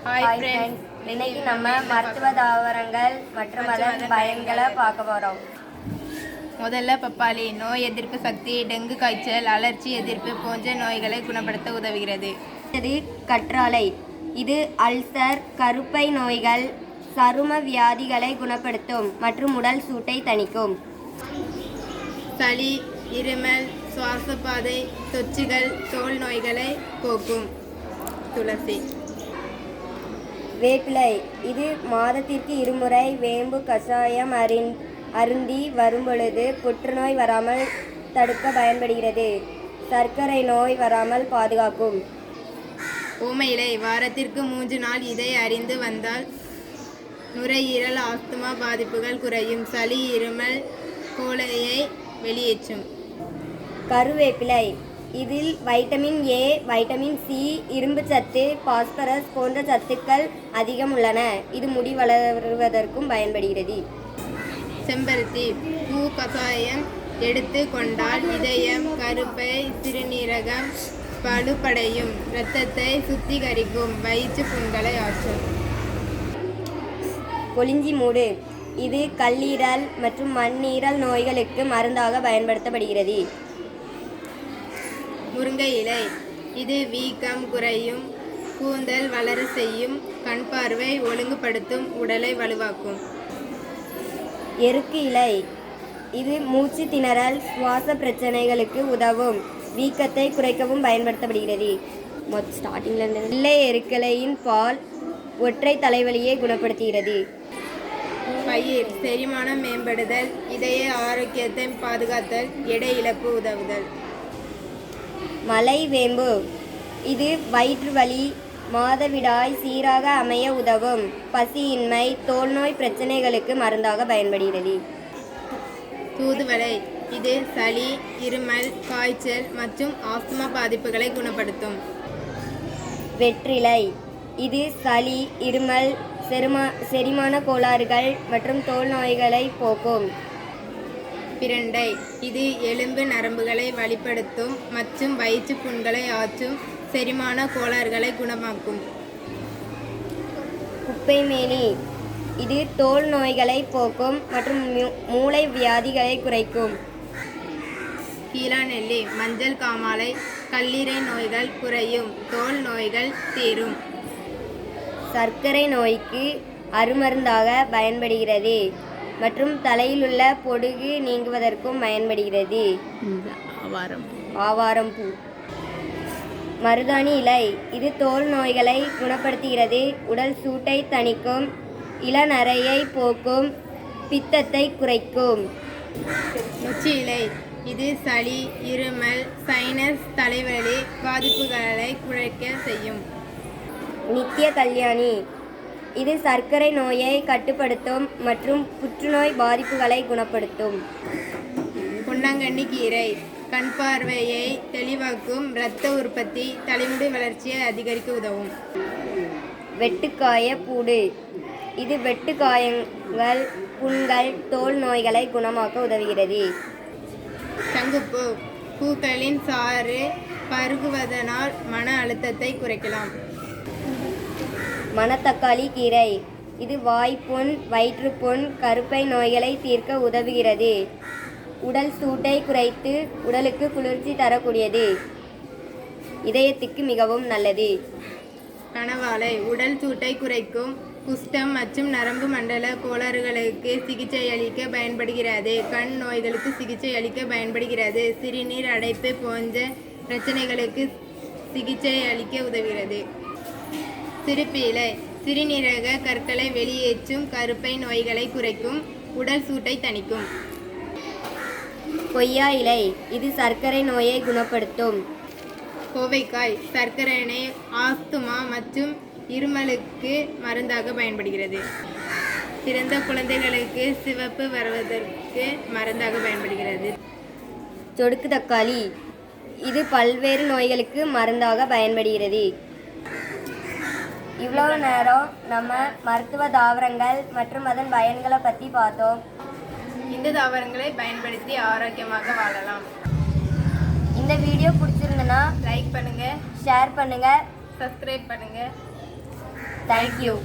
Hi friends, இன்னைக்கு நம்ம மருத்துவ தாவரங்கள் மற்றும் அதன் பயன்களை பார்க்க போகிறோம். முதல்ல பப்பாளி நோய் எதிர்ப்பு சக்தி, டெங்கு காய்ச்சல், அலர்ஜி எதிர்ப்பு போன்ற நோய்களை குணப்படுத்த உதவுகிறது. இது கற்றாழை. இது அல்சர், கருப்பை நோய்கள், சரும வியாதிகளை குணப்படுத்தும் மற்றும் உடல் சூட்டை தணிக்கும். சளி, இருமல், சுவாசப்பாதை தொற்றுகள், தோல் நோய்களை போக்கும். துளசி. வேப்பிலை. இது மாதத்திற்கு இருமுறை வேம்பு கஷாயம் அருந்தி வரும்பொழுது புற்றுநோய் வராமல் தடுக்க பயன்படுகிறது. சர்க்கரை நோய் வராமல் பாதுகாக்கும். ஓம இலை. வாரத்திற்கு 3 நாள் இதை அறிந்து வந்தால் நுரையீரல், ஆஸ்துமா பாதிப்புகள் குறையும். சளி, இருமல், கோழையை வெளியேற்றும். கருவேப்பிலை. இதில் வைட்டமின் ஏ, வைட்டமின் சி, இரும்பு சத்து, பாஸ்பரஸ் போன்ற சத்துக்கள் அதிகம் உள்ளன. இது முடி வளருவதற்கும் பயன்படுகிறது. செம்பருத்தி பூ கசாயம் எடுத்து கொண்டால் இதயம், கருப்பை, சிறுநீரகம் பழுப்படையும். இரத்தத்தை சுத்திகரிக்கும். வயிற்று புண்களை ஆற்றும். கொளிஞ்சி மூடு. இது கல்லீரல் மற்றும் மண்ணீரல் நோய்களுக்கு மருந்தாக பயன்படுத்தப்படுகிறது. முருங்கை இலை. இது வீக்கம் குறையும், கூந்தல் வளர செய்யும், கண் பார்வை ஒழுங்குபடுத்தும், உடலை வலுவாக்கும். எருக்கு இலை. இது மூச்சு திணறல், சுவாச பிரச்சனைகளுக்கு உதவும், வீக்கத்தை குறைக்கவும் பயன்படுத்தப்படுகிறது. வெள்ளை எருக்கிளையின் பால் ஒற்றை தலைவலியை குணப்படுத்துகிறது. பயிர். செரிமானம் மேம்படுதல், இதய ஆரோக்கியத்தை பாதுகாத்தல், எடை இழப்பு உதவுதல். மலை வேம்பு. இது வயிற்று வலி, மாதவிடாய் சீராக அமைய உதவும், பசியின்மை, தோல் நோய் பிரச்சனைகளுக்கு மருந்தாக பயன்படுகிறது. தூதுவளை. இது சளி, இருமல், காய்ச்சல் மற்றும் ஆஸ்துமா பாதிப்புகளை குணப்படுத்தும். வெற்றிலை. இது சளி, இருமல், செரிமான கோளாறுகள் மற்றும் தோல் நோய்களை போக்கும். பிரண்டை. இது எலும்பு நரம்புகளை வலிப்படுத்தும் மற்றும் வயிற்று புண்களை ஆற்றும், செரிமான கோளாறுகளை குணமாக்கும். குப்பைமேனி. இது தோல் நோய்களை போக்கும் மற்றும் மூளை வியாதிகளை குறைக்கும். கீழாநெல்லி. மஞ்சள் காமாலை, கல்லீரை நோய்கள் குறையும், தோல் நோய்கள் தீரும். சர்க்கரை நோய்க்கு அருமருந்தாக பயன்படுகிறது மற்றும் தலையில் உள்ள பொடுகு நீங்குவதற்கும் பயன்படுகிறது. ஆவாரம்பூ. மருதாணி இலை. இது தோல் நோய்களை குணப்படுத்துகிறது, உடல் சூட்டை தணிக்கும், இளநரையை போக்கும், பித்தத்தை குறைக்கும். நொச்சி இலை. இது சளி, இருமல், சைனஸ், தலைவலி பாதிப்புகளை குறைக்க செய்யும். நித்திய கல்யாணி. இது சர்க்கரை நோயை கட்டுப்படுத்தும் மற்றும் புற்றுநோய் பாதிப்புகளை குணப்படுத்தும். பொன்னாங்கண்ணி கீரை. கண் பார்வையை தெளிவாக்கும், இரத்த உற்பத்தி, தலைமுடி வளர்ச்சியை அதிகரிக்க உதவும். வெட்டுக்காய பூடு. இது வெட்டுக்காயங்கள், புண்கள், தோல் நோய்களை குணமாக்க உதவுகிறது. சங்குப்பூ. பூக்களின் சாறு பருகுவதனால் மன அழுத்தத்தை குறைக்கலாம். மணத்தக்காளி கீரை. இது வாய்ப்புண், வயிற்றுப்புண், கருப்பை நோய்களை தீர்க்க உதவுகிறது, உடல் சூட்டை குறைத்து உடலுக்கு குளிர்ச்சி தரக்கூடியது, இதயத்துக்கு மிகவும் நல்லது. கணவாழை. உடல் சூட்டை குறைக்கும், குஷ்டம் மற்றும் நரம்பு மண்டல கோளாறுகளுக்கு சிகிச்சை அளிக்க பயன்படுகிறது, கண் நோய்களுக்கு சிகிச்சை அளிக்க பயன்படுகிறது, சிறுநீர் அடைப்பு போன்ற பிரச்சனைகளுக்கு சிகிச்சை அளிக்க உதவுகிறது. சிறுப்பு இலை. சிறுநீரக கற்களை வெளியேற்றும், கருப்பை நோய்களை குறைக்கும், உடல் சூட்டை தணிக்கும். கொய்யா இலை. இது சர்க்கரை நோயை குணப்படுத்தும். கோவைக்காய். சர்க்கரை நோய், ஆஸ்துமா மற்றும் இருமலுக்கு மருந்தாக பயன்படுகிறது. பிறந்த குழந்தைகளுக்கு சிவப்பு வருவதற்கு மருந்தாக பயன்படுகிறது. சொடுக்கு தக்காளி. இது பல்வேறு நோய்களுக்கு மருந்தாக பயன்படுகிறது. இவ்வளோ நேரம் நம்ம மருத்துவ தாவரங்கள் மற்றும் அதன் பயன்களை பற்றி பார்த்தோம். இந்த தாவரங்களை பயன்படுத்தி ஆரோக்கியமாக வாழலாம். இந்த வீடியோ பிடிச்சிருந்ததுன்னா லைக் பண்ணுங்கள், ஷேர் பண்ணுங்கள், சப்ஸ்கிரைப் பண்ணுங்கள். தேங்க்யூ.